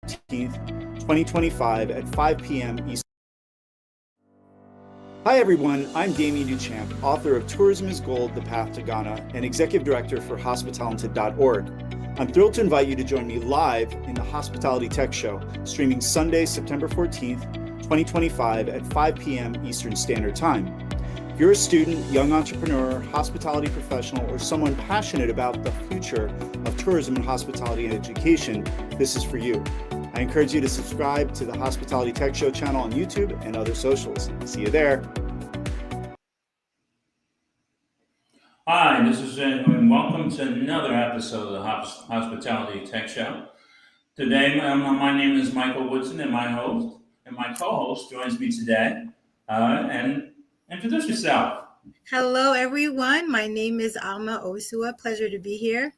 14th, 2025 at 5 p.m. Eastern. Hi everyone, I'm Damien Duchamp, author of Tourism is Gold, The Path to Ghana, and Executive Director for Hospitalented.org. I'm thrilled to invite you to join me live in the Hospitality Tech Show, streaming Sunday, September 14th, 2025 at 5 p.m. Eastern Standard Time. If you're a student, young entrepreneur, hospitality professional, or someone passionate about the future of tourism and hospitality and education, this is for you. I encourage you to subscribe to the Hospitality Tech Show channel on YouTube and other socials. See you there. Hi, this is and welcome to another episode of the Hospitality Tech Show. Today, my name is Michael Woodson, and my co-host joins me today. And introduce yourself. Hello, everyone. My name is Alma Osua. Pleasure to be here.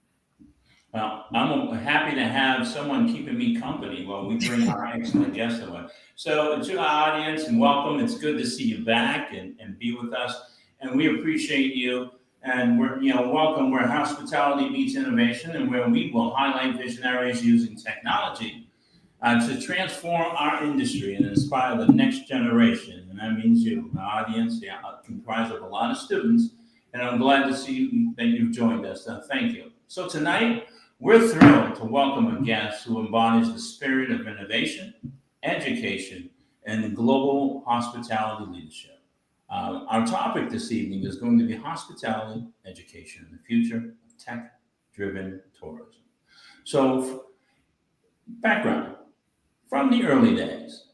Well, I'm happy to have someone keeping me company while we bring our excellent guest away. So, to our audience, and welcome. It's good to see you back and be with us, and we appreciate you. And welcome. Where hospitality meets innovation, and where we will highlight visionaries using technology to transform our industry and inspire the next generation. And that means you, our audience, comprised of a lot of students. And I'm glad to see that you've joined us. Thank you. So tonight, we're thrilled to welcome a guest who embodies the spirit of innovation, education, and global hospitality leadership. Our topic this evening is going to be hospitality, education, and the future of tech-driven tourism. So, background. From the early days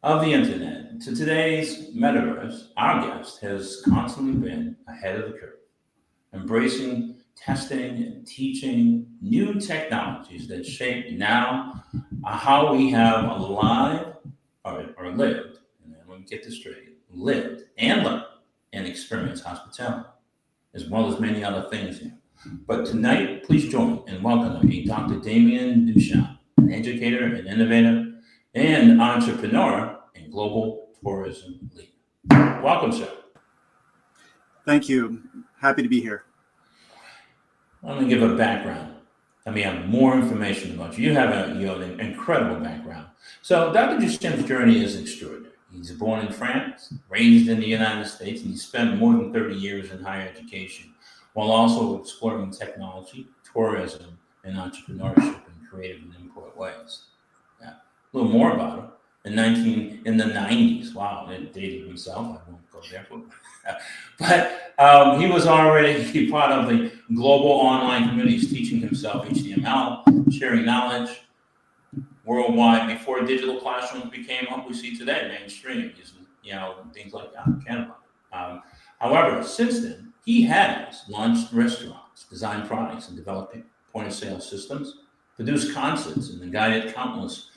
of the internet to today's metaverse, our guest has constantly been ahead of the curve, embracing testing and teaching new technologies that shape now how we have alive or lived, and then let me get this straight, lived and learned and experienced hospitality, as well as many other things here. But tonight, please join and welcome me, Dr. Damien Duchamp, an educator, an innovator, and entrepreneur and global tourism leader. Welcome, sir. Thank you. Happy to be here. Let me give a background. Let me have more information about you. You have an incredible background. So Dr. Duchamp's journey is extraordinary. He's born in France, raised in the United States, and he spent more than 30 years in higher education, while also exploring technology, tourism, and entrepreneurship in creative and important ways. Yeah. A little more about him. In the 90s, wow, it dated himself. I won't go there, but he was already part of the global online communities, teaching himself HTML, sharing knowledge worldwide before digital classrooms became what we see today, mainstream, using things like Canva. However, since then, he has launched restaurants, designed products, and developed point-of-sale systems, produced concerts, and guided countless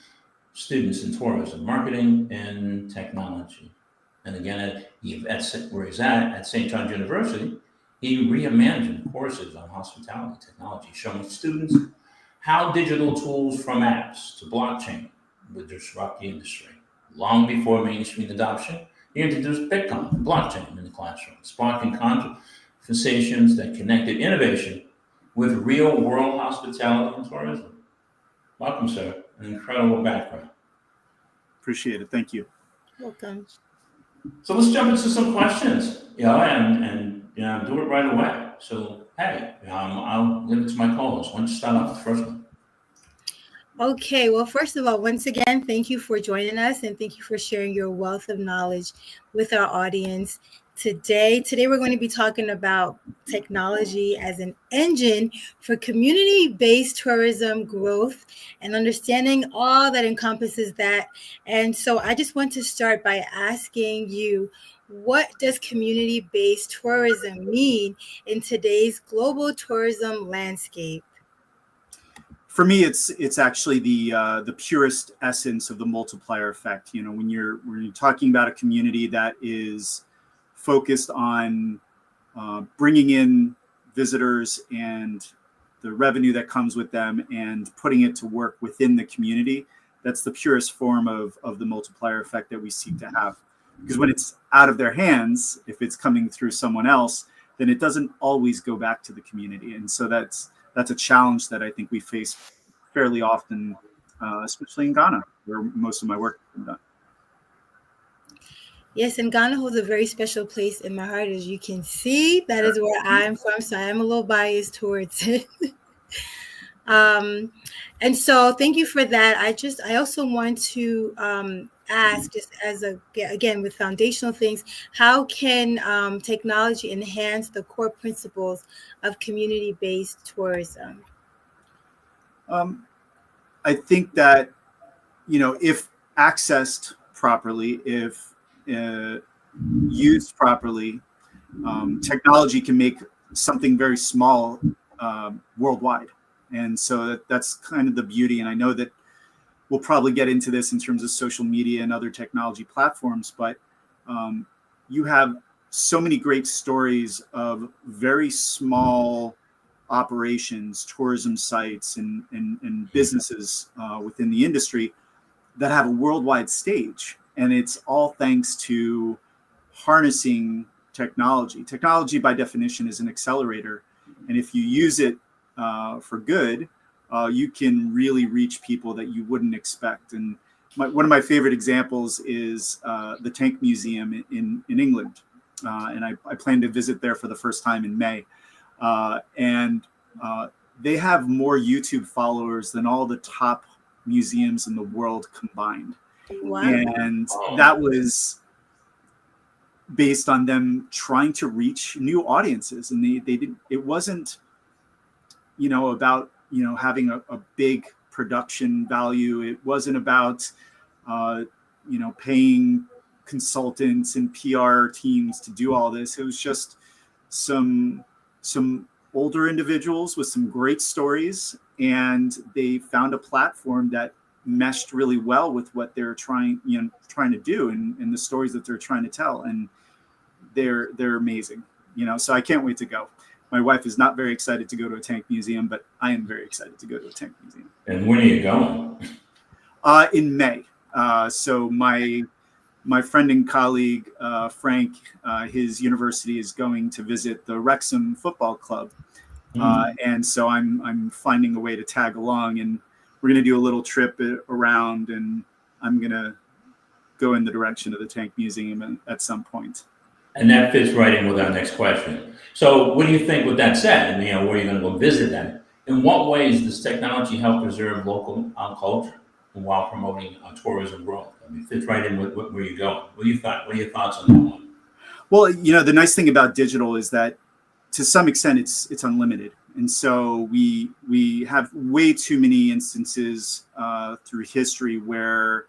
students in tourism, marketing, and technology. And again, where he's at St. John's University, he reimagined courses on hospitality technology, showing students how digital tools from apps to blockchain would disrupt the industry. Long before mainstream adoption, he introduced Bitcoin and blockchain in the classroom, sparking conversations that connected innovation with real-world hospitality and tourism. Welcome, sir. An incredible background. Appreciate it. Thank you. Welcome. So let's jump into some questions, and do it right away. So, hey, I'll leave it to my co-host. Why don't you start off the first one? Okay, well, first of all, once again, thank you for joining us and thank you for sharing your wealth of knowledge with our audience today. Today, we're going to be talking about technology as an engine for community-based tourism growth and understanding all that encompasses that. And so I just want to start by asking you, what does community-based tourism mean in today's global tourism landscape? For me, it's actually the purest essence of the multiplier effect. When you're talking about a community that is focused on bringing in visitors and the revenue that comes with them and putting it to work within the community, that's the purest form of the multiplier effect that we seek to have. Because when it's out of their hands, if it's coming through someone else, then it doesn't always go back to the community. And so that's a challenge that I think we face fairly often especially in Ghana, where most of my work has been done. Yes, and Ghana holds a very special place in my heart, as you can see. That is where I'm from, so I am a little biased towards it. And so thank you for that. I also want to ask, just as again, with foundational things, how can technology enhance the core principles of community-based tourism? I think that, if accessed properly, if used properly, technology can make something very small worldwide. And so that's kind of the beauty. And I know that we'll probably get into this in terms of social media and other technology platforms, but you have so many great stories of very small operations, tourism sites, and businesses within the industry that have a worldwide stage. And it's all thanks to harnessing technology. Technology, by definition, is an accelerator. And if you use it for good, you can really reach people that you wouldn't expect. And one of my favorite examples is the Tank Museum in England. And I plan to visit there for the first time in May. And they have more YouTube followers than all the top museums in the world combined. Wow. And that was based on them trying to reach new audiences. And they didn't, it wasn't, about, having a big production value. It wasn't about, paying consultants and PR teams to do all this. It was just some older individuals with some great stories, and they found a platform that meshed really well with what they're trying to do and the stories that they're trying to tell. And they're amazing, so I can't wait to go. My wife is not very excited to go to a tank museum, but I am very excited to go to a tank museum. And when are you going? In May. So my friend and colleague, Frank, his university is going to visit the Wrexham Football Club. And so I'm finding a way to tag along, and we're going to do a little trip around, and I'm going to go in the direction of the Tank Museum at some point. And that fits right in with our next question. So what do you think with that said? And, where are you going to go visit that? In what ways does technology help preserve local culture while promoting tourism growth? I mean, it fits right in with where you're going. What are your thoughts on that one? Well, the nice thing about digital is that to some extent it's unlimited. And so we have way too many instances through history where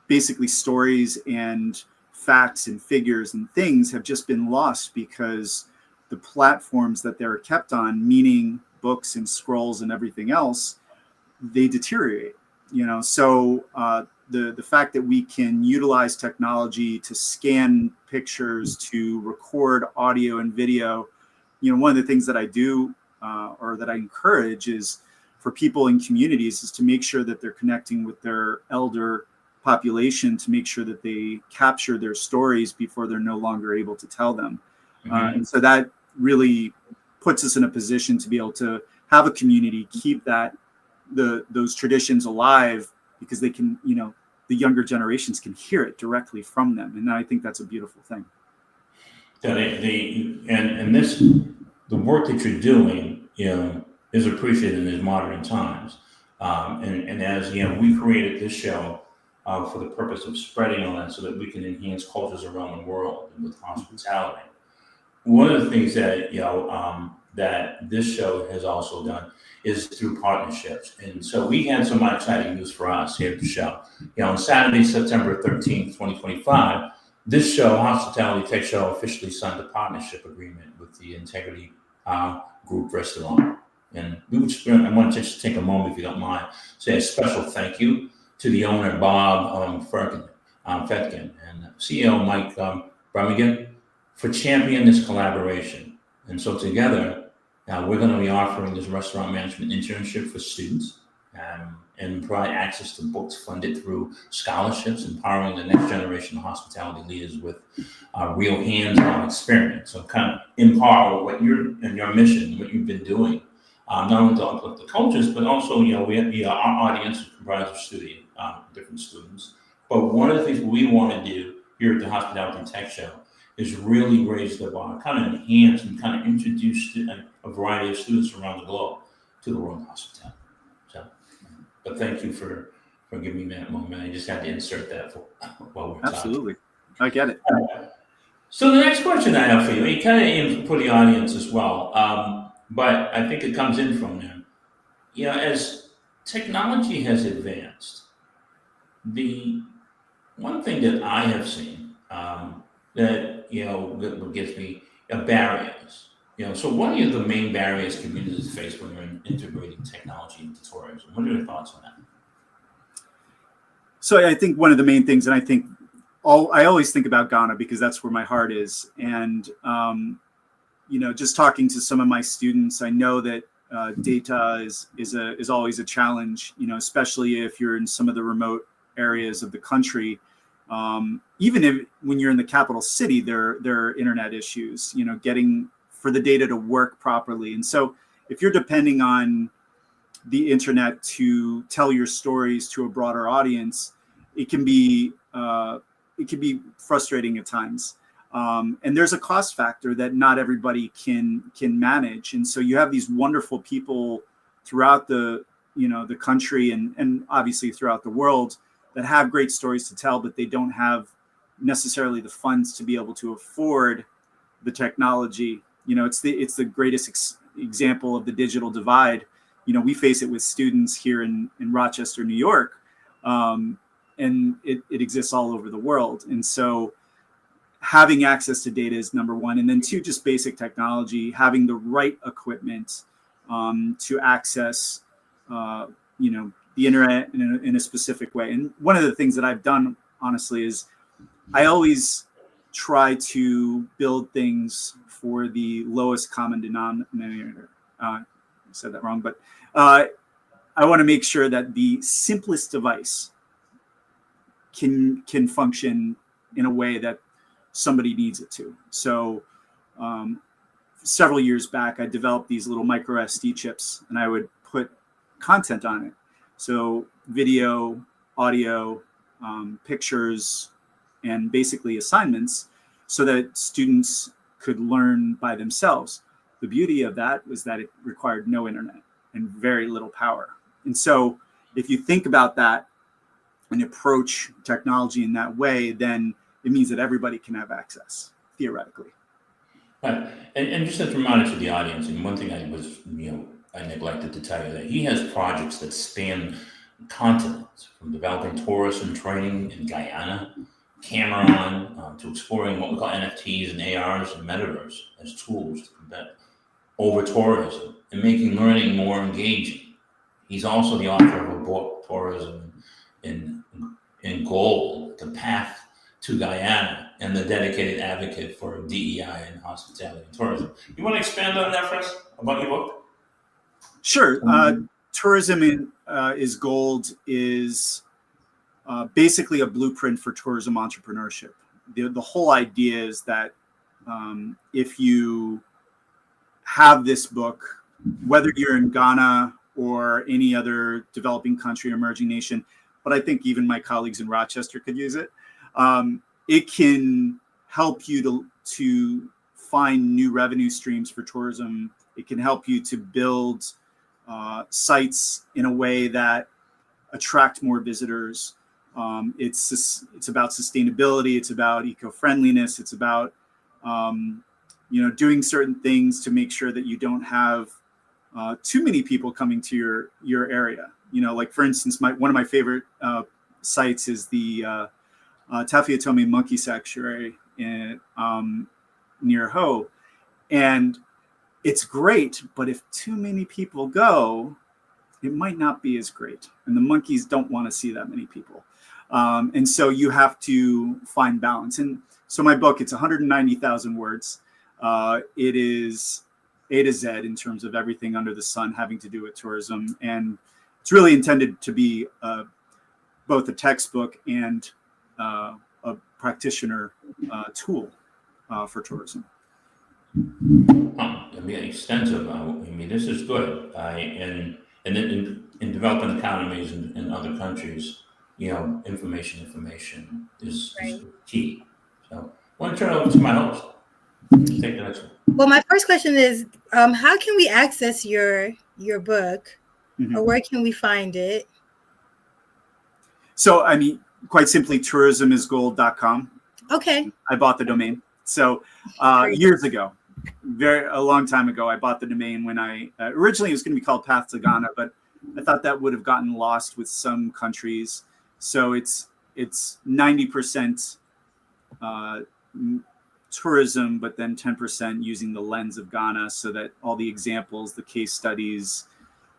basically stories and facts and figures and things have just been lost because the platforms that they're kept on, meaning books and scrolls and everything else, they deteriorate. So the fact that we can utilize technology to scan pictures, to record audio and video, one of the things that I do or that I encourage is for people in communities is to make sure that they're connecting with their elder population, to make sure that they capture their stories before they're no longer able to tell them. And so that really puts us in a position to be able to have a community, keep those traditions alive, because they can, the younger generations can hear it directly from them. And I think that's a beautiful thing. So the work that you're doing, is appreciated in these modern times. And as we created this show for the purpose of spreading on that so that we can enhance cultures around the world and with hospitality. One of the things that that this show has also done is through partnerships. And so we had some exciting news for us here at the show. On Saturday, September 13th, 2025, this show, Hospitality Tech Show, officially signed a partnership agreement with the Integrity Group Restaurant. And I want to just take a moment, if you don't mind, say a special thank you to the owner, Bob Fetkin, and CEO Mike Birmingham for championing this collaboration. And so together, we're going to be offering this restaurant management internship for students and provide access to books funded through scholarships, empowering the next generation of hospitality leaders with real hands-on experience. So kind of empower what you're and your mission, what you've been doing not only to uplift the cultures, but also, our audience is comprised of different students. But one of the things we want to do here at the Hospitality Tech Show is really raise the bar, kind of enhance and kind of introduce a variety of students around the globe to the world of hospitality. So, but thank you for giving me that moment. I just had to insert that while we're Absolutely. talking. I get it. So the next question I have for you, it kind of aims for the audience as well, but I think it comes in from them. As technology has advanced, the one thing that I have seen that gives me barriers. So what are the main barriers communities face when they're integrating technology into tourism? What are your thoughts on that? So I think one of the main things, and I think I always think about Ghana because that's where my heart is. And, just talking to some of my students, I know that data is always a challenge, especially if you're in some of the remote areas of the country. Even when you're in the capital city, there are internet issues, getting for the data to work properly. And so if you're depending on the internet to tell your stories to a broader audience, it can be frustrating at times. And there's a cost factor that not everybody can manage. And so you have these wonderful people throughout the country and obviously throughout the world that have great stories to tell, but they don't have necessarily the funds to be able to afford the technology. It's the greatest example of the digital divide. We face it with students here in Rochester, New York, and it exists all over the world. And so having access to data is number one. And then two, just basic technology, having the right equipment to access, the internet in a specific way. And one of the things that I've done, honestly, is I always try to build things for the lowest common denominator. I said that wrong, but I want to make sure that the simplest device can function in a way that somebody needs it to. So several years back, I developed these little micro SD chips, and I would put content on it. So video, audio, pictures, and basically assignments so that students could learn by themselves. The beauty of that was that it required no internet and very little power. And so if you think about that and approach technology in that way, then it means that everybody can have access, theoretically. Right. And just as a reminder to the audience, and one thing I neglected to tell you that he has projects that span continents, from developing tourism training in Guyana, Cameron, to exploring what we call NFTs and ARs and metaverse as tools to combat over-tourism and making learning more engaging. He's also the author of a book, Tourism in Gold, The Path to Guyana, and the dedicated advocate for DEI and hospitality and tourism. You want to expand on that for us, about your book? Sure. Tourism is Gold is basically a blueprint for tourism entrepreneurship. The whole idea is that if you have this book, whether you're in Ghana or any other developing country or emerging nation, but I think even my colleagues in Rochester could use it, it can help you to find new revenue streams for tourism. It can help you to build sites in a way that attract more visitors. It's about sustainability. It's about eco-friendliness. It's about doing certain things to make sure that you don't have too many people coming to your area. Like for instance, one of my favorite sites is the Tafiatomi Monkey Sanctuary near Ho, and it's great. But if too many people go, it might not be as great, and the monkeys don't want to see that many people. And so you have to find balance. And so my book, it's 190,000 words. It is A to Z in terms of everything under the sun having to do with tourism. And it's really intended to be both a textbook and a practitioner tool for tourism. I mean, extensive. I mean, this is good. And then in developing economies in other countries, information is Right. key. So I want to turn it over to my host. Take the next one. Well, my first question is, how can we access your book, or where can we find it? So, I mean, quite simply, tourismisgold.com. Okay. I bought the domain. So Great. years ago, a long time ago, I bought the domain when originally it was going to be called Path to Ghana, but I thought that would have gotten lost with some countries. So it's 90% tourism, but then 10% using the lens of Ghana, so that all the examples, the case studies,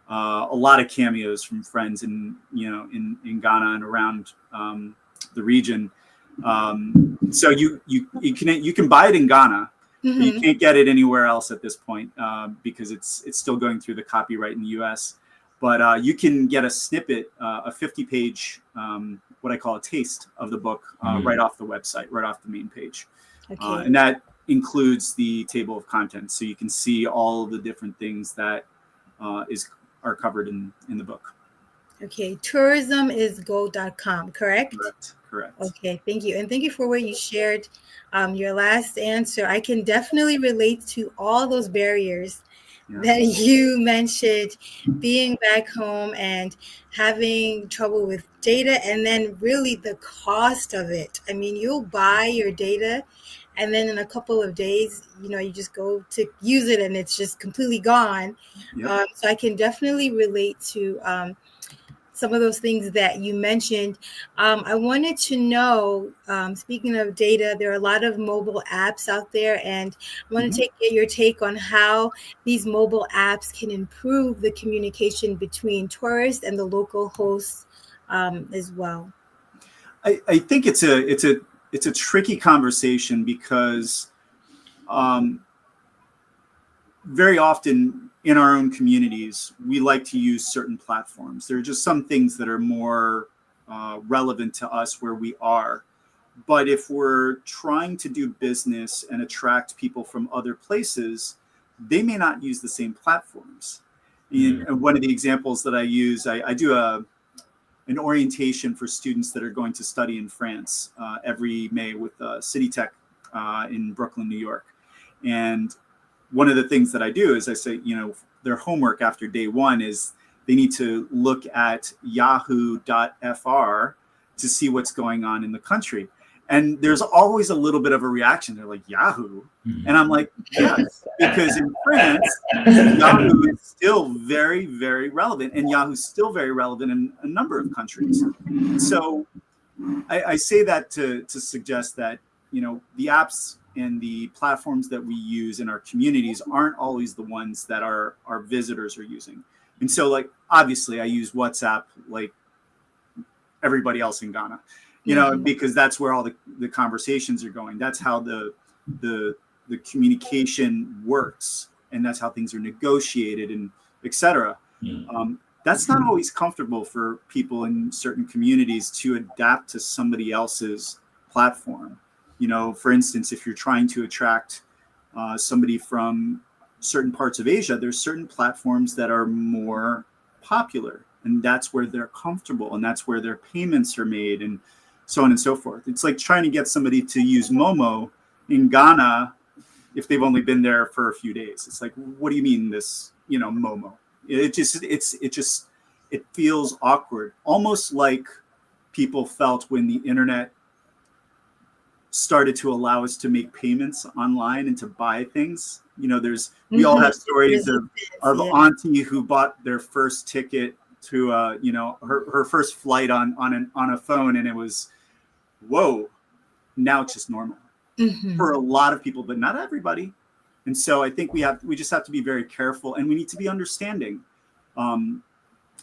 a lot of cameos from friends in Ghana and around the region. So you can buy it in Ghana, but you can't get it anywhere else at this point because it's still going through the copyright in the U.S. But you can get a snippet, a 50-page, what I call a taste of the book, right off the website, right off the main page. Okay. And that includes the table of contents, so you can see all of the different things that are covered in the book. Okay, tourismisgold.com, correct? Correct. Okay, thank you. And thank you for what you shared. Your last answer, I can definitely relate to all those barriers that you mentioned, being back home and having trouble with data, and then really the cost of it. I mean, you'll buy your data, and then in a couple of days, you just go to use it and it's just completely gone. Yep. So I can definitely relate to some of those things that you mentioned. I wanted to know, speaking of data, there are a lot of mobile apps out there, and I want to get your take on how these mobile apps can improve the communication between tourists and the local hosts as well. I think it's a tricky conversation because very often in our own communities, we like to use certain platforms. There are just some things that are more relevant to us where we are. But if we're trying to do business and attract people from other places, they may not use the same platforms. And one of the examples that I use, I do an orientation for students that are going to study in France every May with City Tech in Brooklyn, New York. And one of the things that I do is I say, their homework after day one is they need to look at yahoo.fr to see what's going on in the country. And there's always a little bit of a reaction. They're like, Yahoo? And I'm like, yes, because in France, Yahoo is still very, very relevant. And Yahoo's still very relevant in a number of countries. So I say that to suggest that, the apps and the platforms that we use in our communities aren't always the ones that our visitors are using. And so, like, obviously I use WhatsApp like everybody else in Ghana, because that's where all the conversations are going. That's how the communication works. And that's how things are negotiated and et cetera. That's not always comfortable for people in certain communities to adapt to somebody else's platform. For instance, if you're trying to attract somebody from certain parts of Asia, there's certain platforms that are more popular, and that's where they're comfortable, and that's where their payments are made, and so on and so forth. It's like trying to get somebody to use Momo in Ghana if they've only been there for a few days. It's like, what do you mean this, Momo? It feels awkward, almost like people felt when the internet started to allow us to make payments online and to buy things. We all have stories of auntie who bought their first ticket to her first flight on a phone, and it was, whoa, now it's just normal for a lot of people, but not everybody. And so I think we just have to be very careful, and we need to be understanding. And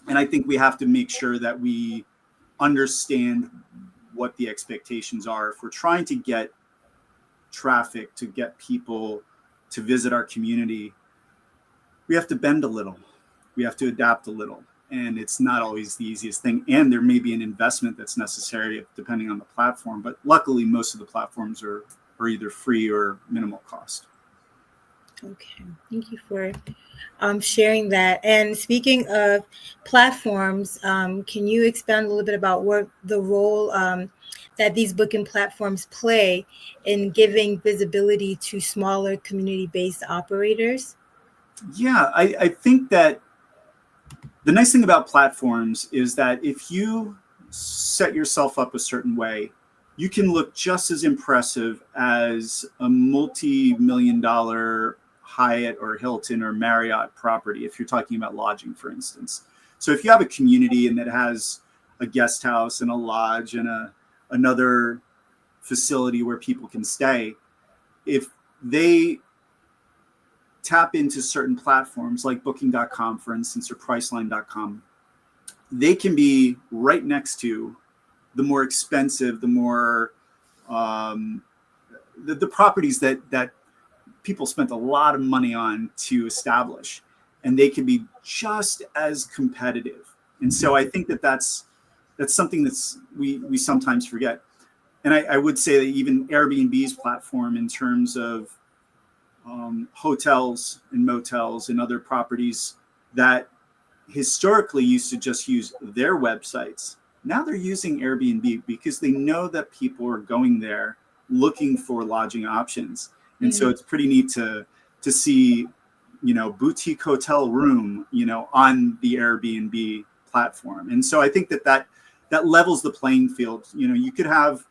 I think we have to make sure that we understand what the expectations are. If we're trying to get traffic, to get people to visit our community, we have to bend a little. We have to adapt a little. And it's not always the easiest thing. And there may be an investment that's necessary depending on the platform. But luckily, most of the platforms are either free or minimal cost. Okay, thank you for sharing that. And speaking of platforms, can you expand a little bit about what the role that these booking platforms play in giving visibility to smaller community-based operators? Yeah, I think that the nice thing about platforms is that if you set yourself up a certain way, you can look just as impressive as a multi-million-dollar Hyatt or Hilton or Marriott property, if you're talking about lodging, for instance. So if you have a community and that has a guest house and a lodge and another facility where people can stay, if they tap into certain platforms like booking.com, for instance, or priceline.com, they can be right next to the more expensive, the more the properties that people spent a lot of money on to establish, and they can be just as competitive. And so I think that that's something that's we sometimes forget. And I would say that even Airbnb's platform in terms of hotels and motels and other properties that historically used to just use their websites. Now they're using Airbnb because they know that people are going there looking for lodging options. And so it's pretty neat to see, boutique hotel room, on the Airbnb platform. And so I think that levels the playing field. You could have,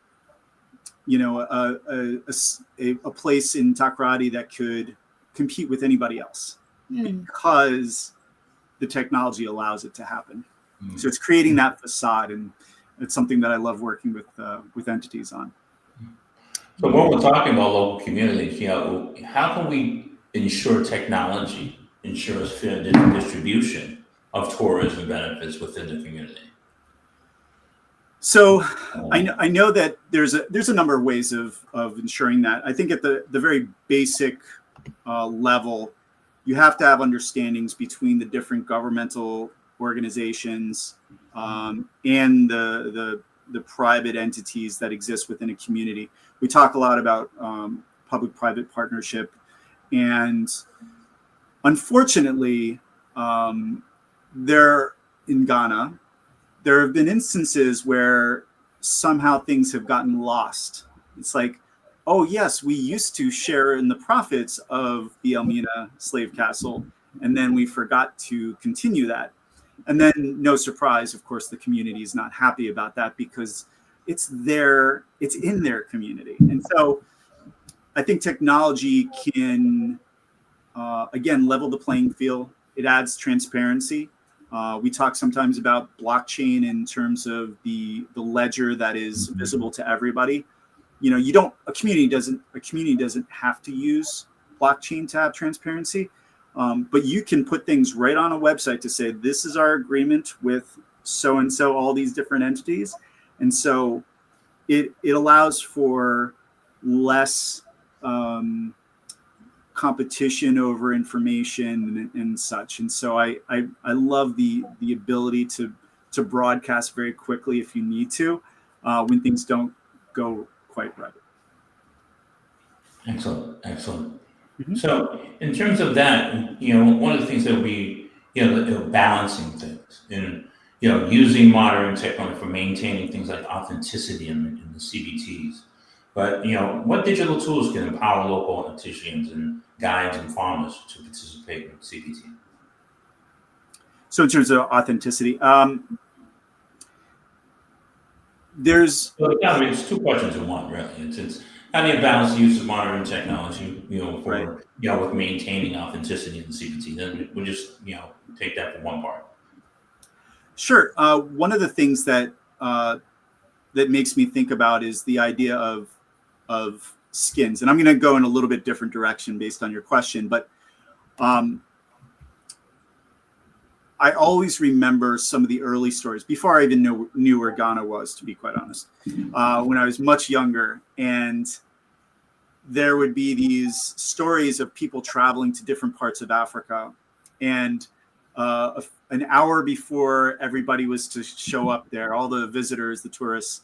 a place in Takoradi that could compete with anybody else because the technology allows it to happen. So it's creating that facade, and it's something that I love working with entities on. So when we're talking about local communities, how can we ensure technology ensures fair distribution of tourism benefits within the community? So I know that there's a number of ways of ensuring that. I think at the very basic level, you have to have understandings between the different governmental organizations and the private entities that exist within a community. We talk a lot about public-private partnership, and unfortunately, in Ghana, there have been instances where somehow things have gotten lost. It's like, oh yes, we used to share in the profits of the Elmina slave castle, and then we forgot to continue that. And then, no surprise, of course, the community is not happy about that because it's in their community. And so I think technology can, again, level the playing field. It adds transparency. We talk sometimes about blockchain in terms of the ledger that is visible to everybody. A community doesn't have to use blockchain to have transparency, but you can put things right on a website to say, this is our agreement with so-and-so, all these different entities. And so it allows for less competition over information and such. And so I love the ability to broadcast very quickly if you need to, when things don't go quite right. Excellent. Mm-hmm. So in terms of that, one of the things that we, balancing things and, using modern technology for maintaining things like authenticity in the CBTs. But, what digital tools can empower local artisans and guides and farmers to participate in CBT? So in terms of authenticity, it's two questions in one, really. It's how do you balance the use of modern technology, with maintaining authenticity in the CBT? Then we'll just, take that for one part. Sure. One of the things that makes me think about is the idea of skins, and I'm going to go in a little bit different direction based on your question, but I always remember some of the early stories before I even knew where Ghana was, to be quite honest, when I was much younger. And there would be these stories of people traveling to different parts of Africa. And an hour before everybody was to show up there, all the visitors, the tourists,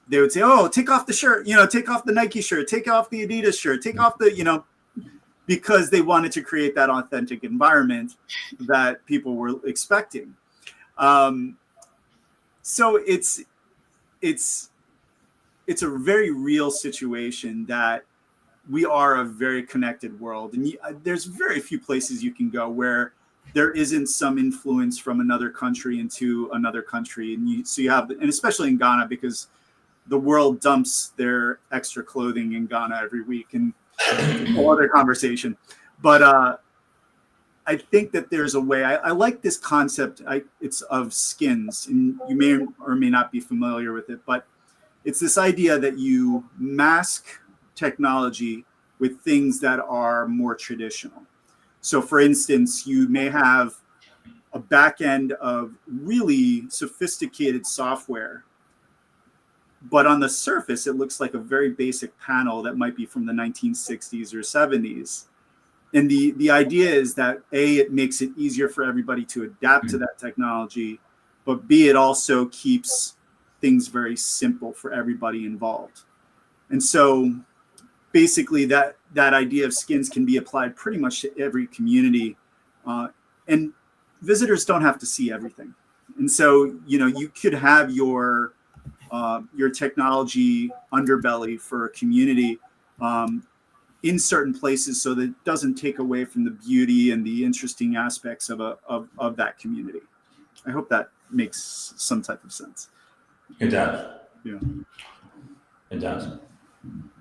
they would say, oh, take off the shirt, take off the Nike shirt, take off the Adidas shirt, take off the, because they wanted to create that authentic environment that people were expecting. So it's a very real situation that we are a very connected world, and there's very few places you can go where there isn't some influence from another country into another country. And so you have, and especially in Ghana, because the world dumps their extra clothing in Ghana every week, and a whole other conversation. But I think that there's a way. I like this concept. It's of skins, and you may or may not be familiar with it, but it's this idea that you mask technology with things that are more traditional. So, for instance, you may have a back end of really sophisticated software, but on the surface, it looks like a very basic panel that might be from the 1960s or 70s. And the idea is that A, it makes it easier for everybody to adapt to that technology, but B, it also keeps things very simple for everybody involved. And so basically that idea of skins can be applied pretty much to every community. And visitors don't have to see everything. And so, you could have your technology underbelly for a community in certain places, so that it doesn't take away from the beauty and the interesting aspects of that community. I hope that makes some type of sense. It does. Yeah. It does.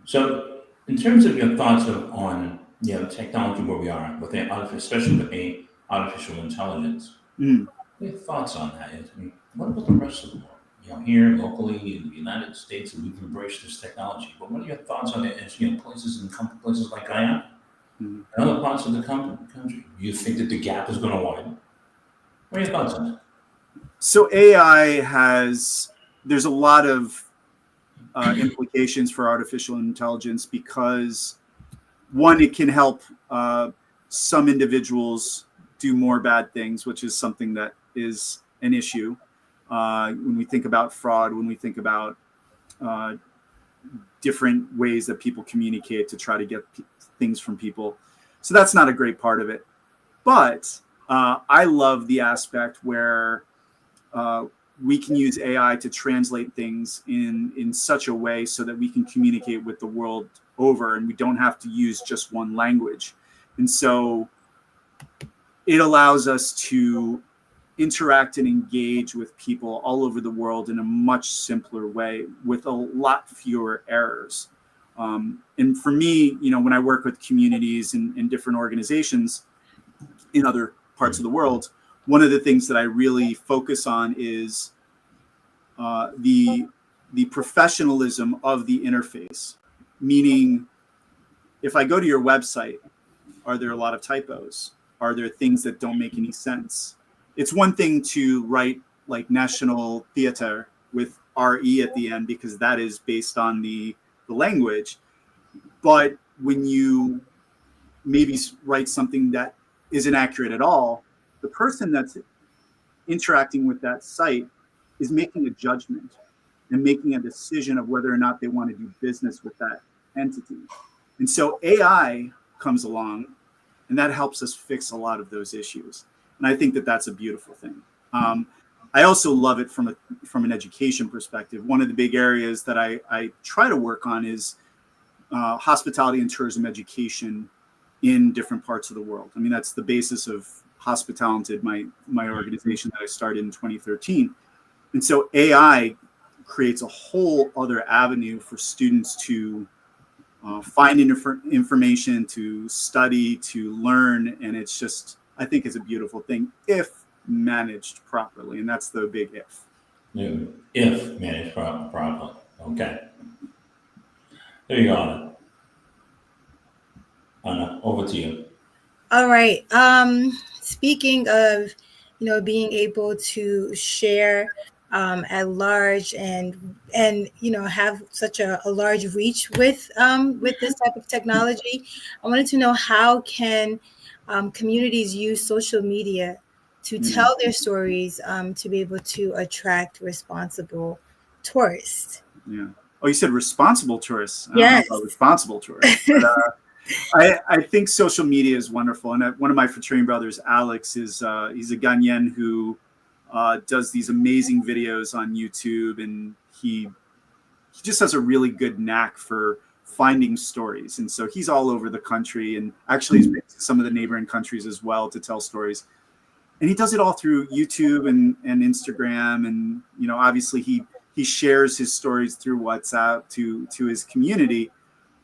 So, in terms of your thoughts on technology where we are, with especially with artificial intelligence, what are your thoughts on that? What about the rest of the world? Here locally in the United States, we've embraced this technology. But what are your thoughts on it? Places like Guyana and other parts of the country. Do you think that the gap is going to widen? What are your thoughts on it? So AI there's a lot of implications for artificial intelligence, because one, it can help some individuals do more bad things, which is something that is an issue. When we think about fraud, when we think about different ways that people communicate to try to get things from people. So that's not a great part of it. But I love the aspect where we can use AI to translate things in such a way so that we can communicate with the world over, and we don't have to use just one language. And so it allows us to interact and engage with people all over the world in a much simpler way with a lot fewer errors. And for me, when I work with communities and different organizations in other parts of the world, one of the things that I really focus on is the professionalism of the interface. Meaning, if I go to your website, are there a lot of typos? Are there things that don't make any sense? It's one thing to write like National Theatre with RE at the end, because that is based on the language. But when you maybe write something that isn't accurate at all, the person that's interacting with that site is making a judgment and making a decision of whether or not they want to do business with that entity. And so AI comes along, and that helps us fix a lot of those issues. And I think that that's a beautiful thing. I also love it from an education perspective. One of the big areas that I try to work on is hospitality and tourism education in different parts of the world. I mean, that's the basis of Hospitalented, my organization that I started in 2013. And so AI creates a whole other avenue for students to find information, to study, to learn. And it's just, I think it's a beautiful thing if managed properly. And that's the big if. Yeah, if managed properly. Okay. There you go, Anna, over to you. All right. Speaking of, being able to share at large and have such a large reach with this type of technology, I wanted to know, how can communities use social media to tell their stories to be able to attract responsible tourists? Yeah. Oh, you said responsible tourists. Yes. I don't know about responsible tourists. But, I think social media is wonderful. And one of my fraternity brothers, Alex, is he's a Ghanaian who does these amazing videos on YouTube, and he just has a really good knack for finding stories. And so he's all over the country, and actually he's been to some of the neighboring countries as well to tell stories. And he does it all through YouTube and Instagram. And, obviously he shares his stories through WhatsApp to his community.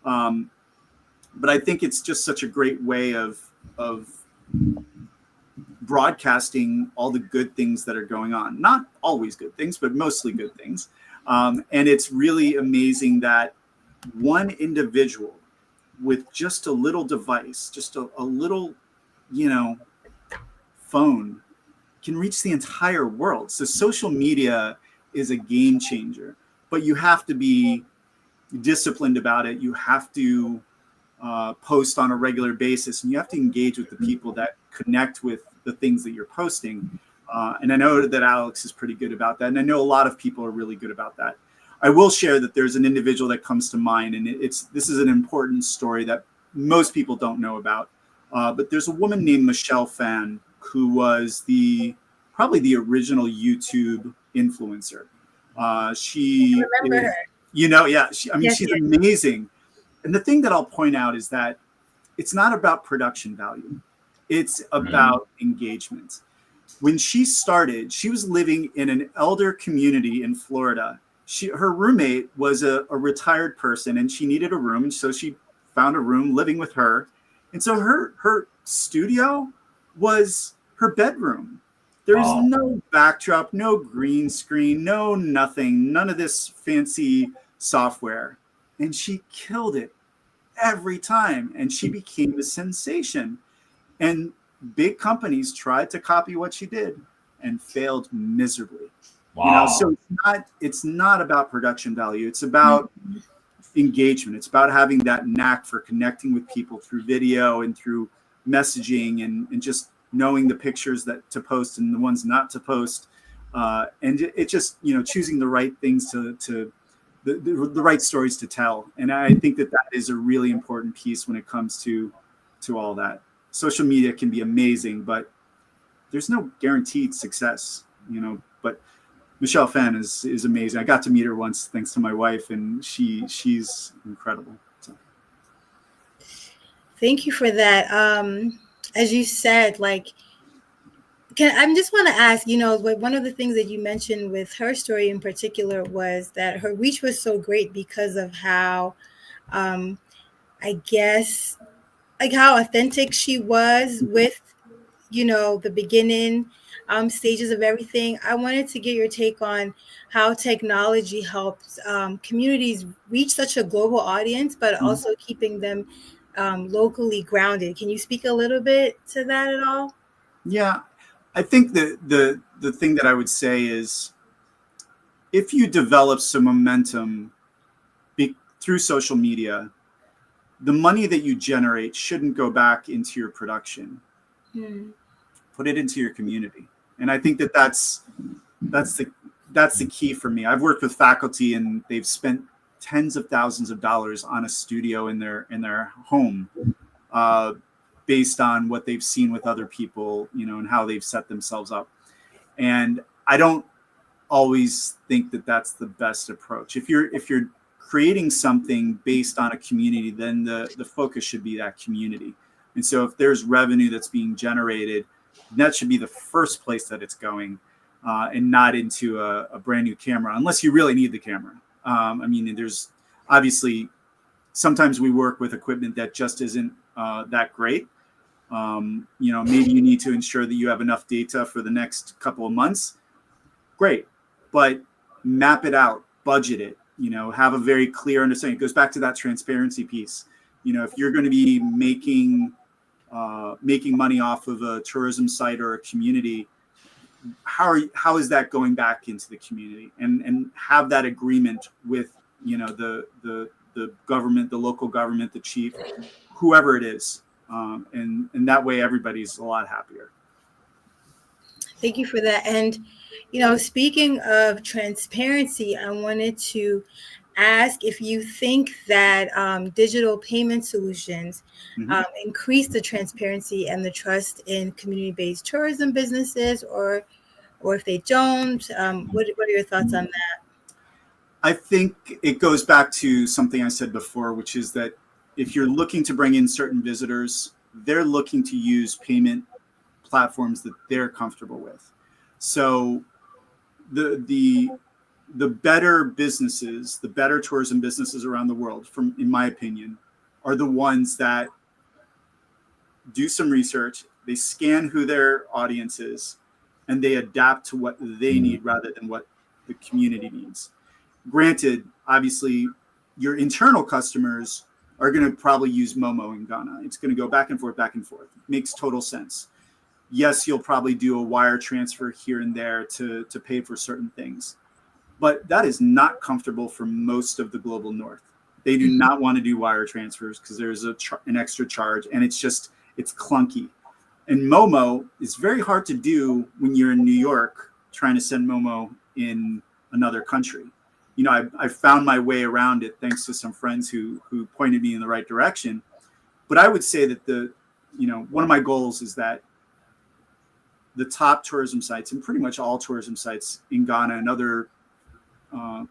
But I think it's just such a great way of broadcasting all the good things that are going on. Not always good things, but mostly good things. And it's really amazing that one individual with just a little device, just a little, phone, can reach the entire world. So social media is a game changer, but you have to be disciplined about it. You have to post on a regular basis, and you have to engage with the people that connect with the things that you're posting. And I know that Alex is pretty good about that. And I know a lot of people are really good about that. I will share that there's an individual that comes to mind, and this is an important story that most people don't know about. But there's a woman named Michelle Phan who was probably the original YouTube influencer. She I remember her. Yeah, she's amazing. And the thing that I'll point out is that it's not about production value. It's about engagement. When she started, she was living in an elder community in Florida. Her roommate was a retired person, and she needed a room. And so she found a room living with her. And so her studio was her bedroom. There's no backdrop, no green screen, no nothing, none of this fancy software. And she killed it every time. And she became a sensation. And big companies tried to copy what she did and failed miserably. Wow. So it's not about production value. It's about engagement. It's about having that knack for connecting with people through video and through messaging and just knowing the pictures that to post and the ones not to post. And it just, choosing the right things to the right stories to tell. And I think that is a really important piece when it comes to all that. Social media can be amazing, but there's no guaranteed success, but Michelle Phan is amazing. I got to meet her once thanks to my wife, and she's incredible. So. Thank you for that. As you said, I just want to ask, one of the things that you mentioned with her story in particular was that her reach was so great because of how, I guess, how authentic she was with, the beginning stages of everything. I wanted to get your take on how technology helps communities reach such a global audience, but also keeping them locally grounded. Can you speak a little bit to that at all? Yeah, I think the thing that I would say is if you develop some momentum through social media, the money that you generate shouldn't go back into your production. Put it into your community. And I think that's the key for me. I've worked with faculty, and they've spent tens of thousands of dollars on a studio in their home, based on what they've seen with other people, and how they've set themselves up. And I don't always think that that's the best approach. If you're creating something based on a community, then the focus should be that community. And so if there's revenue that's being generated, that should be the first place that it's going, and not into a brand new camera, unless you really need the camera. There's obviously sometimes we work with equipment that just isn't that great. Maybe you need to ensure that you have enough data for the next couple of months. Great, but map it out, budget it, have a very clear understanding. It goes back to that transparency piece. If you're going to be making money off of a tourism site or a community, how is that going back into the community, and have that agreement with the government, the local government, the chief, whoever it is, and that way everybody's a lot happier. Thank you for that. And speaking of transparency, I wanted to ask if you think that digital payment solutions increase the transparency and the trust in community-based tourism businesses, or if they don't. What are your thoughts on that? I think it goes back to something I said before, which is that if you're looking to bring in certain visitors, they're looking to use payment platforms that they're comfortable with. So the better businesses, the better tourism businesses around the world, in my opinion, are the ones that do some research, they scan who their audience is, and they adapt to what they need rather than what the community needs. Granted, obviously, your internal customers are going to probably use Momo in Ghana. It's going to go back and forth, back and forth. Makes total sense. Yes, you'll probably do a wire transfer here and there to pay for certain things. But that is not comfortable for most of the global north. They do not want to do wire transfers because there's an extra charge, and it's clunky. And Momo is very hard to do when you're in New York trying to send Momo in another country. I found my way around it thanks to some friends who pointed me in the right direction. But I would say that one of my goals is that the top tourism sites, and pretty much all tourism sites in Ghana and other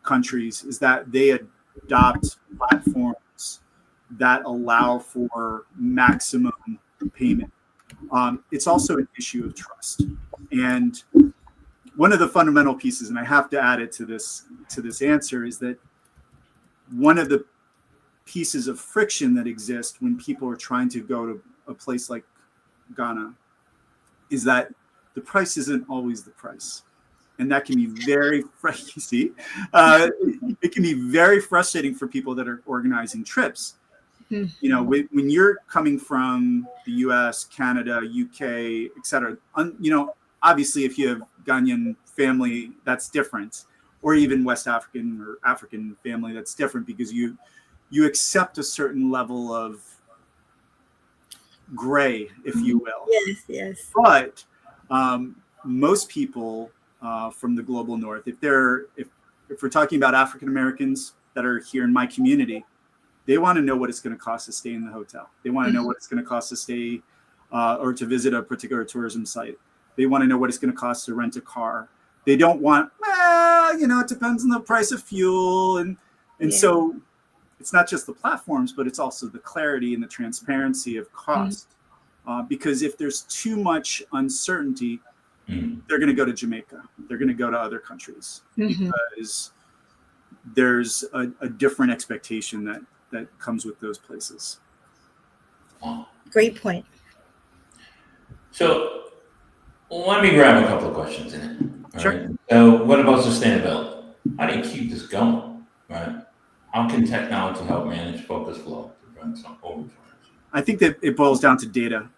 countries, is that they adopt platforms that allow for maximum payment. It's also an issue of trust. And one of the fundamental pieces, and I have to add it to this answer, is that one of the pieces of friction that exists when people are trying to go to a place like Ghana is that the price isn't always the price. And that can be very frustrating. It can be very frustrating for people that are organizing trips. When you're coming from the US, Canada, UK, et cetera, obviously if you have Ghanaian family, that's different, or even West African or African family, that's different because you accept a certain level of gray, if you will. Yes. But most people from the global north, if we're talking about African Americans that are here in my community, they want to know what it's going to cost to stay in the hotel. They want to know what it's going to cost to stay or to visit a particular tourism site. They want to know what it's going to cost to rent a car. They don't want, it depends on the price of fuel. And so it's not just the platforms, but it's also the clarity and the transparency of cost. Because if there's too much uncertainty, they're going to go to Jamaica. They're going to go to other countries because there's a different expectation that comes with those places. Great point. So let me grab a couple of questions in it. Sure. Right? So what about sustainability? How do you keep this going? Right? How can technology help manage focus flow to prevent some overcharge? I think that it boils down to data.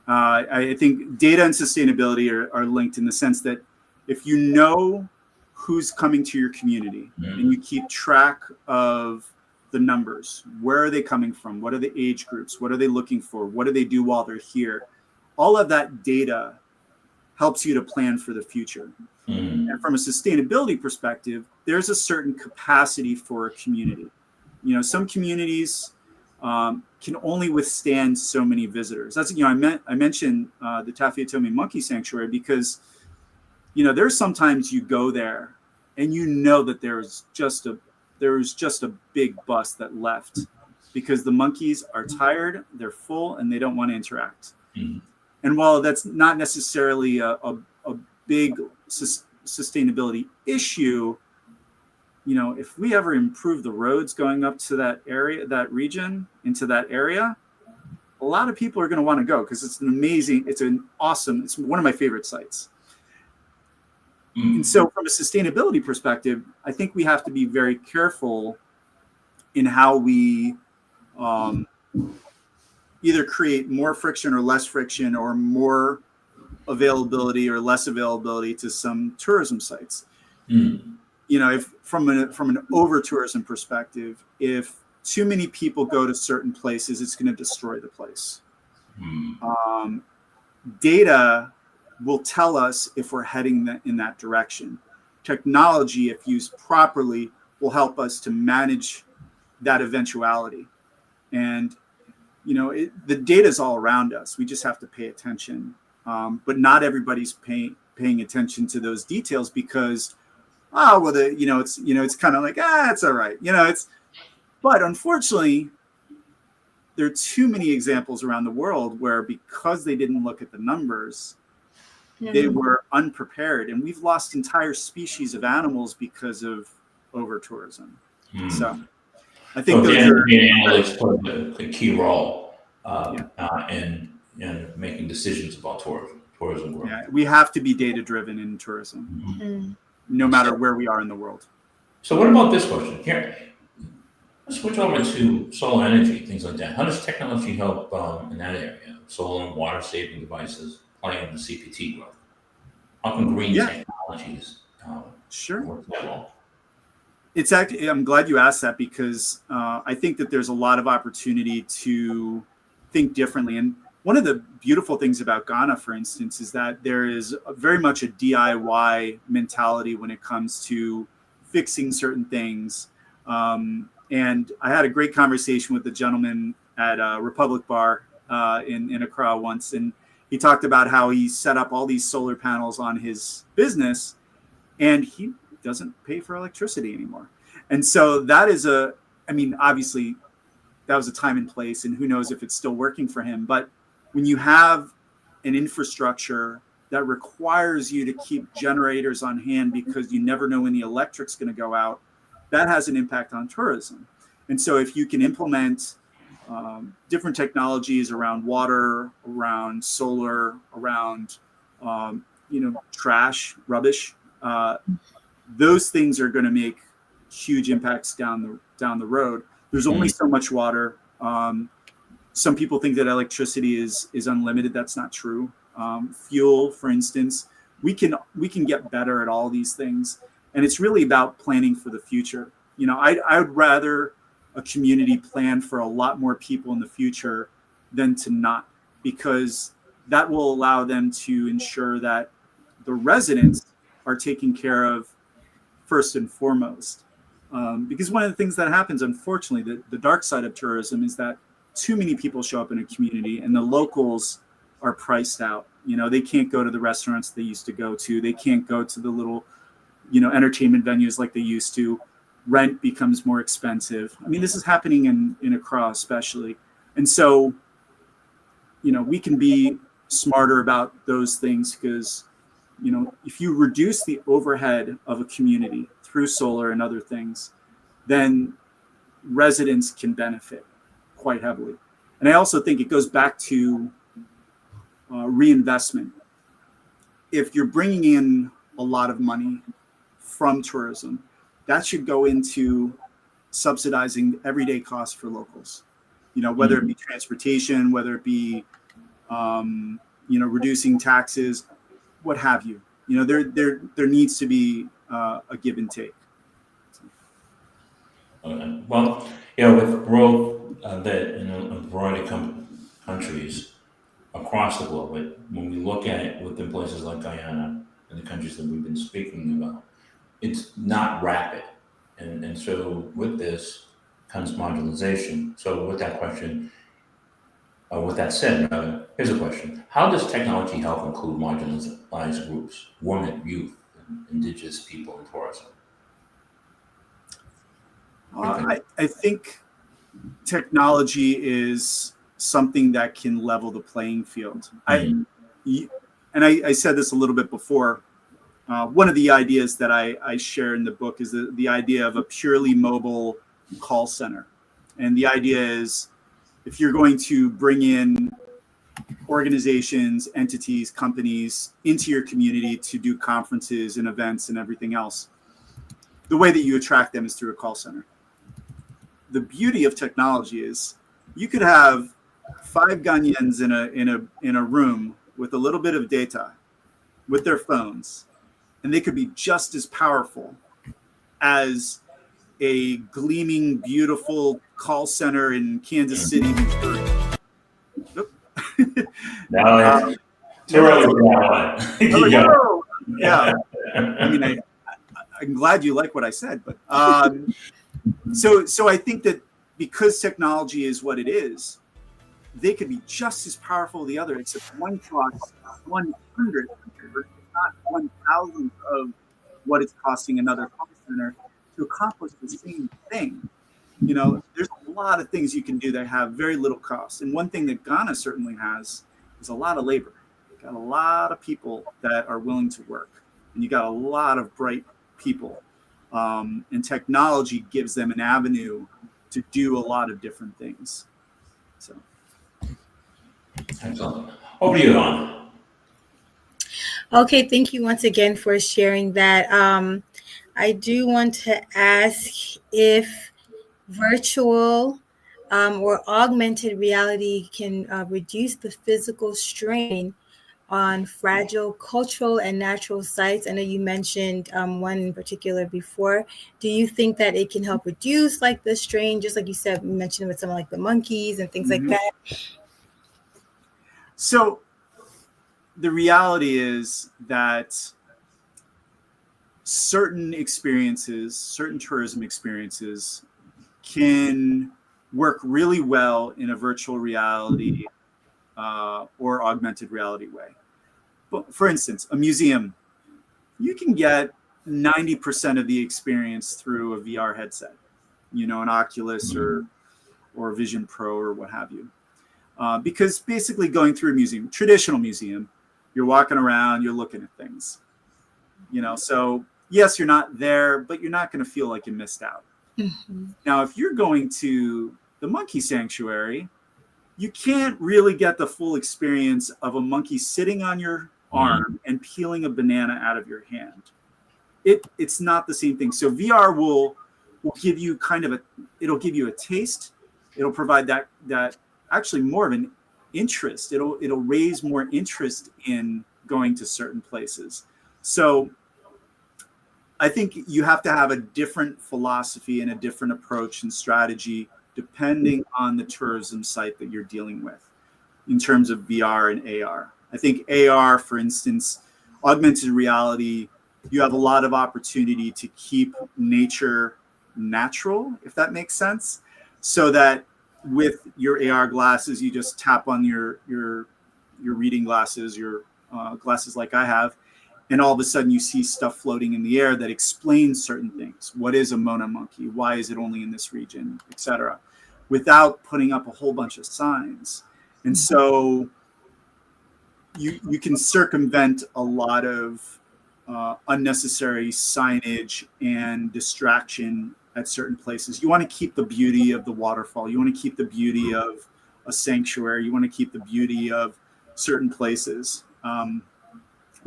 I think data and sustainability are linked in the sense that if you know who's coming to your community and you keep track of the numbers, where are they coming from? What are the age groups? What are they looking for? What do they do while they're here? All of that data helps you to plan for the future. And from a sustainability perspective, there's a certain capacity for a community. Some communities can only withstand so many visitors. That's I mentioned the Tafiatomi Monkey Sanctuary because there's sometimes you go there and that there's just a big bus that left because the monkeys are tired, they're full, and they don't want to interact. And while that's not necessarily a big sustainability issue, if we ever improve the roads going up to that area, that region, into that area, a lot of people are going to want to go because it's it's one of my favorite sites. And so from a sustainability perspective, I think we have to be very careful in how we either create more friction or less friction or more availability or less availability to some tourism sites. If from an over tourism perspective, if too many people go to certain places, it's going to destroy the place. Data will tell us if we're heading in that direction. Technology, if used properly, will help us to manage that eventuality. And, the data is all around us. We just have to pay attention. But not everybody's paying attention to those details because, it's kind of like, it's all right. But unfortunately, there are too many examples around the world where, because they didn't look at the numbers, they were unprepared, and we've lost entire species of animals because of over tourism. So I think data analytics play a key role in making decisions about tourism growth. Yeah, we have to be data driven in tourism, no matter where we are in the world. So what about this question here? Let's switch over to solar energy, things like that. How does technology help in that area? Solar and water saving devices playing in the CPT growth. How can green technologies work that well? It's actually, I'm glad you asked that, because I think that there's a lot of opportunity to think differently. And one of the beautiful things about Ghana, for instance, is that there is very much a DIY mentality when it comes to fixing certain things. And I had a great conversation with the gentleman at Republic Bar in Accra once, and he talked about how he set up all these solar panels on his business, and he doesn't pay for electricity anymore. And so that is obviously that was a time and place, and who knows if it's still working for him. But when you have an infrastructure that requires you to keep generators on hand because you never know when the electric's going to go out, that has an impact on tourism. And so if you can implement different technologies around water, around solar, around trash, rubbish, those things are going to make huge impacts down the road. There's only so much water. Some people think that electricity is unlimited. That's not true. Fuel, for instance, we can get better at all these things, and it's really about planning for the future. I would rather a community plan for a lot more people in the future than to not, because that will allow them to ensure that the residents are taken care of first and foremost. Because one of the things that happens, unfortunately, the dark side of tourism is that too many people show up in a community and the locals are priced out. They can't go to the restaurants they used to go to. They can't go to the little, entertainment venues like they used to. Rent becomes more expensive. This is happening in Accra especially. And so, we can be smarter about those things, because, if you reduce the overhead of a community through solar and other things, then residents can benefit quite heavily. And I also think it goes back to reinvestment. If you're bringing in a lot of money from tourism, that should go into subsidizing everyday costs for locals. Whether it be transportation, whether it be reducing taxes, what have you. There needs to be a give and take. Okay. Well, with growth that in a variety of countries across the globe, when we look at it within places like Guyana and the countries that we've been speaking about, it's not rapid. And so with this comes marginalization. So with that question, with that said, here's a question. How does technology help include marginalized groups, women, youth, and indigenous people in tourism? I think technology is something that can level the playing field. I said this a little bit before. One of the ideas that I share in the book is the idea of a purely mobile call center. And the idea is, if you're going to bring in organizations, entities, companies into your community to do conferences and events and everything else, the way that you attract them is through a call center. The beauty of technology is you could have 5 Ghanaians in a room with a little bit of data with their phones, and they could be just as powerful as a gleaming, beautiful call center in Kansas City, Missouri. Too early for that one. Yeah. I'm glad you like what I said, but so I think that because technology is what it is, they could be just as powerful as the other, except one costs 100, not 1,000th of what it's costing another call center to accomplish the same thing. There's a lot of things you can do that have very little cost. And one thing that Ghana certainly has is a lot of labor. You've got a lot of people that are willing to work, and you got a lot of bright people. And technology gives them an avenue to do a lot of different things. So. Excellent. Over to you, Dawn. Okay, thank you once again for sharing that. I do want to ask if virtual or augmented reality can reduce the physical strain on fragile cultural and natural sites. I know you mentioned one in particular before. Do you think that it can help reduce like the strain, just like you said, you mentioned with something like the monkeys and things like that? So the reality is that certain experiences, certain tourism experiences can work really well in a virtual reality or augmented reality way. But for instance, a museum, you can get 90% of the experience through a VR headset, an Oculus or Vision Pro or what have you. Because basically going through a museum, traditional museum, you're walking around, you're looking at things, so yes, you're not there, but you're not going to feel like you missed out. Mm-hmm. Now, if you're going to the monkey sanctuary, you can't really get the full experience of a monkey sitting on your arm and peeling a banana out of your hand. It's not the same thing. So VR will give you it'll give you a taste. It'll provide that actually more of an interest. It'll raise more interest in going to certain places. So I think you have to have a different philosophy and a different approach and strategy depending on the tourism site that you're dealing with in terms of VR and AR. I think AR, for instance, augmented reality, you have a lot of opportunity to keep nature natural, if that makes sense. So that with your AR glasses, you just tap on your reading glasses, your glasses like I have, and all of a sudden you see stuff floating in the air that explains certain things. What is a Mona monkey? Why is it only in this region, etc., without putting up a whole bunch of signs. And so you can circumvent a lot of unnecessary signage and distraction at certain places. You want to keep the beauty of the waterfall. You want to keep the beauty of a sanctuary. You want to keep the beauty of certain places. And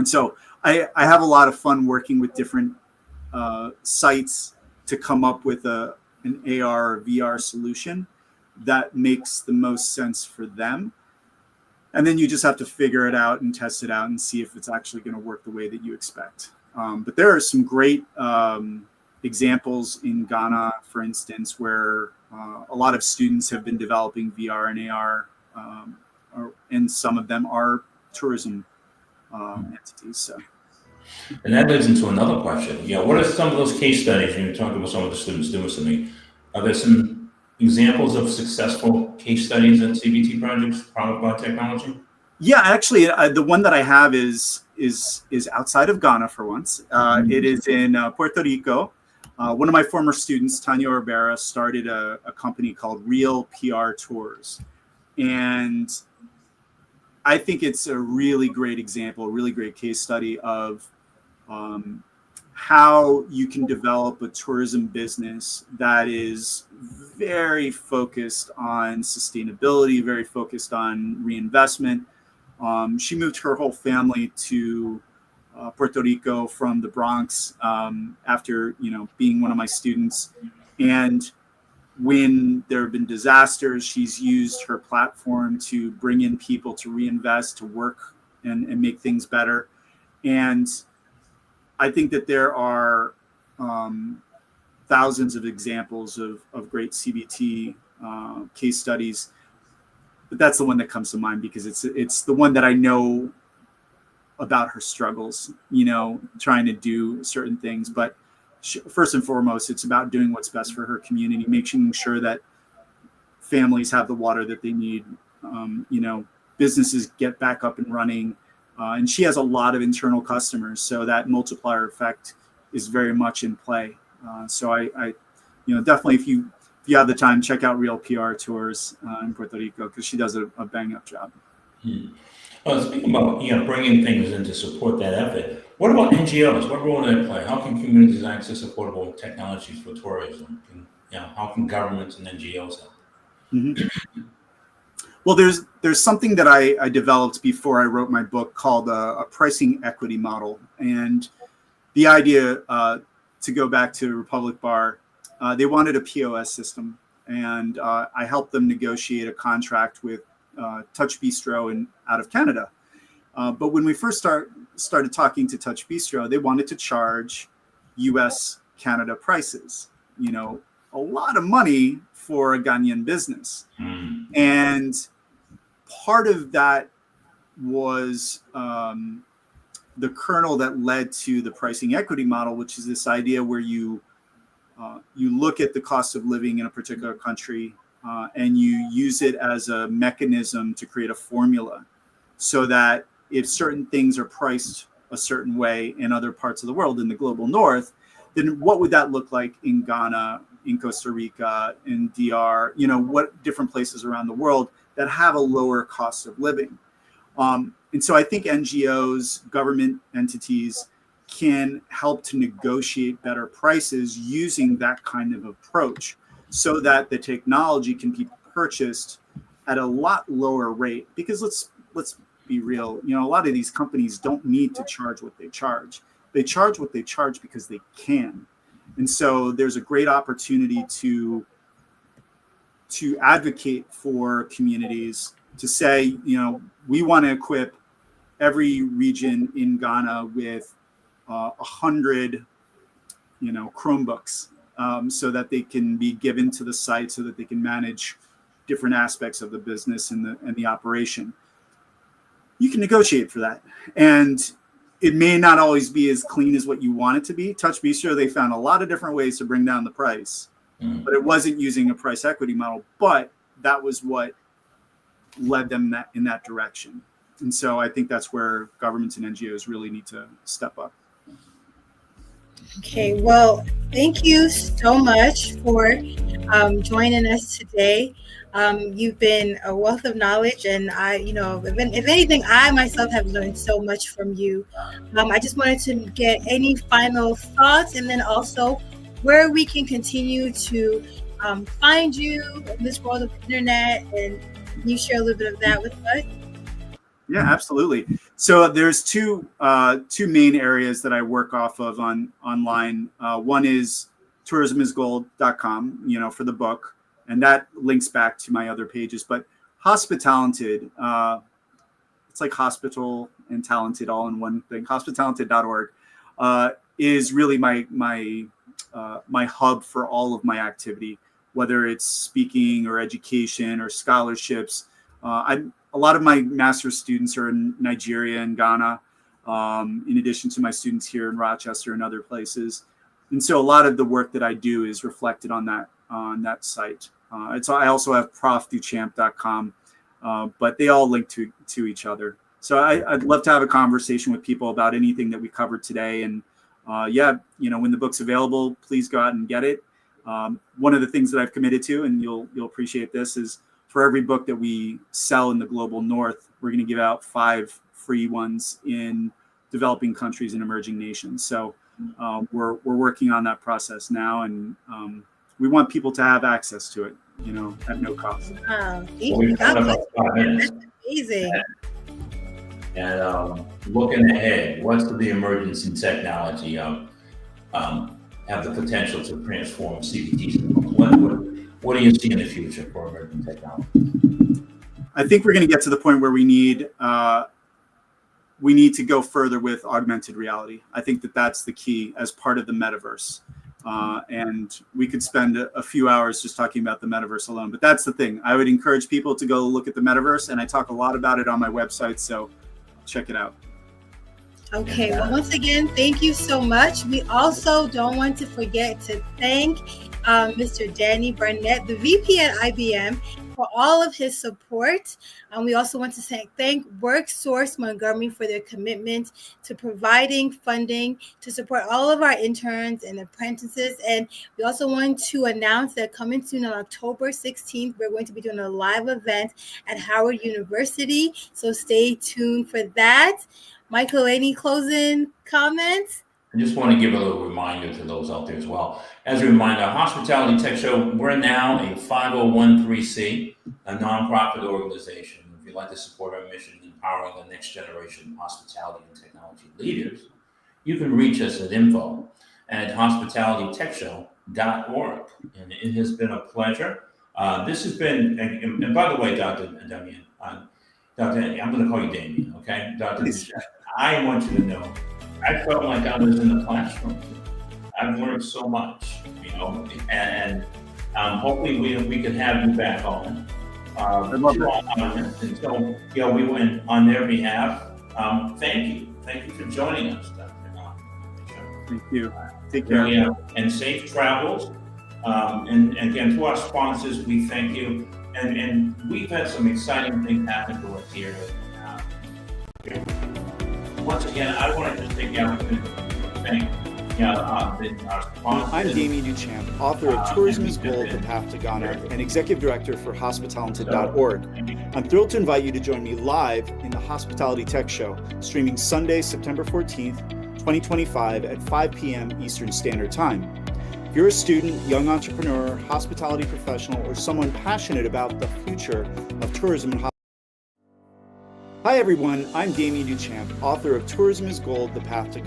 so I have a lot of fun working with different sites to come up with an AR or VR solution that makes the most sense for them. And then you just have to figure it out and test it out and see if it's actually going to work the way that you expect. But there are some great examples in Ghana, for instance, where a lot of students have been developing VR and AR, and some of them are tourism entities. So. And that leads into another question. What are some of those case studies when you're talking about some of the students doing something? Are there some examples of successful case studies and CBT projects powered by technology? Yeah, actually, the one that I have is outside of Ghana for once. It is in Puerto Rico. One of my former students, Tanya Orbera, started a company called Real PR Tours. And I think it's a really great example, a really great case study of how you can develop a tourism business that is very focused on sustainability, very focused on reinvestment. She moved her whole family to Puerto Rico from the Bronx after being one of my students. And when there have been disasters, she's used her platform to bring in people to reinvest, to work and make things better. And I think that there are thousands of examples of great CBT case studies, but that's the one that comes to mind because it's the one that I know about her struggles, trying to do certain things. But first and foremost, it's about doing what's best for her community, making sure that families have the water that they need, businesses get back up and running. And she has a lot of internal customers, so that multiplier effect is very much in play. So I definitely, if you have the time, check out Real PR Tours in Puerto Rico, because she does a bang up job. Well, speaking about bringing things in to support that effort, what about NGOs? What role do they play? How can communities access affordable technologies for tourism? How can governments and NGOs help? Mm-hmm. Well, there's something that I developed before I wrote my book called a pricing equity model, and the idea, to go back to Republic Bar, they wanted a POS system, and I helped them negotiate a contract with Touch Bistro out of Canada. But when we first started talking to Touch Bistro, they wanted to charge U.S. Canada prices. A lot of money for a Ghanaian business, and part of that was the kernel that led to the pricing equity model, which is this idea where you look at the cost of living in a particular country and you use it as a mechanism to create a formula, so that if certain things are priced a certain way in other parts of the world, in the global north, then what would that look like in Ghana, in Costa Rica, in DR, what different places around the world that have a lower cost of living. And so I think NGOs, government entities, can help to negotiate better prices using that kind of approach, so that the technology can be purchased at a lot lower rate. Because let's be real, a lot of these companies don't need to charge what they charge. They charge what they charge because they can. And so there's a great opportunity to advocate for communities, to say, we want to equip every region in Ghana with 100, Chromebooks, so that they can be given to the site, so that they can manage different aspects of the business and the operation. You can negotiate for that, and it may not always be as clean as what you want it to be. Touch Bistro, they found a lot of different ways to bring down the price, but it wasn't using a price equity model. But that was what led them in that direction. And so I think that's where governments and NGOs really need to step up. Okay, well, thank you so much for joining us today. You've been a wealth of knowledge, and if anything, I myself have learned so much from you. I just wanted to get any final thoughts, and then also where we can continue to find you in this world of the internet, and can you share a little bit of that with us? Yeah, absolutely. So there's two main areas that I work off of online. One is tourismisgold.com, for the book, and that links back to my other pages. But Hospitalented, it's like hospital and talented all in one thing. Hospitalented.org is really my hub for all of my activity, whether it's speaking or education or scholarships. A lot of my master's students are in Nigeria and Ghana, in addition to my students here in Rochester and other places. And so a lot of the work that I do is reflected on that site. I also have profduchamp.com, but they all link to each other. So I'd love to have a conversation with people about anything that we covered today. And when the book's available, please go out and get it. One of the things that I've committed to, and you'll appreciate this, is for every book that we sell in the global north, we're going to give out 5 free ones in developing countries and emerging nations. So we're working on that process now, and we want people to have access to it, at no cost. Wow, We've got about 5 minutes. That's amazing. And looking ahead, what's the emergence in technology have the potential to transform CBTs? What do you see in the future for emerging technology? I think we're going to get to the point where we need to go further with augmented reality. I think that's the key as part of the metaverse. And we could spend a few hours just talking about the metaverse alone, but that's the thing. I would encourage people to go look at the metaverse, and I talk a lot about it on my website, so check it out. Okay, well, once again, thank you so much. We also don't want to forget to thank Mr. Danny Burnett, the VP at IBM, for all of his support. We also want to thank WorkSource Montgomery for their commitment to providing funding to support all of our interns and apprentices. And we also want to announce that coming soon on October 16th, we're going to be doing a live event at Howard University. So stay tuned for that. Michael, any closing comments? I just want to give a little reminder to those out there as well. As a reminder, Hospitality Tech Show, we're now a 501(c), a nonprofit organization. If you'd like to support our mission, empowering the next generation of hospitality and technology leaders, you can reach us at info@hospitalitytechshow.org. And it has been a pleasure. This has been, and by the way, Dr. Damien, I'm going to call you Damien, okay? Dr. Duchamp, I want you to know, I felt like I was in the classroom. I've learned so much, and hopefully we can have you back on. And so, we went on their behalf. Thank you for joining us, Dr. Thank you. Take care. And safe travels. And again, to our sponsors, we thank you. And we've had some exciting things happen to us here. Once again, I want to just take the opportunity to thank our sponsors. I'm Damien Duchamp, author of Tourism is Gold, The Path to Ghana, and executive director for hospitalented.org. I'm thrilled to invite you to join me live in the Hospitality Tech Show, streaming Sunday, September 14th, 2025 at 5 p.m. Eastern Standard Time. If you're a student, young entrepreneur, hospitality professional, or someone passionate about the future of tourism and hospitality. Hi everyone, I'm Damien Duchamp, author of Tourism is Gold, The Path to Ghana.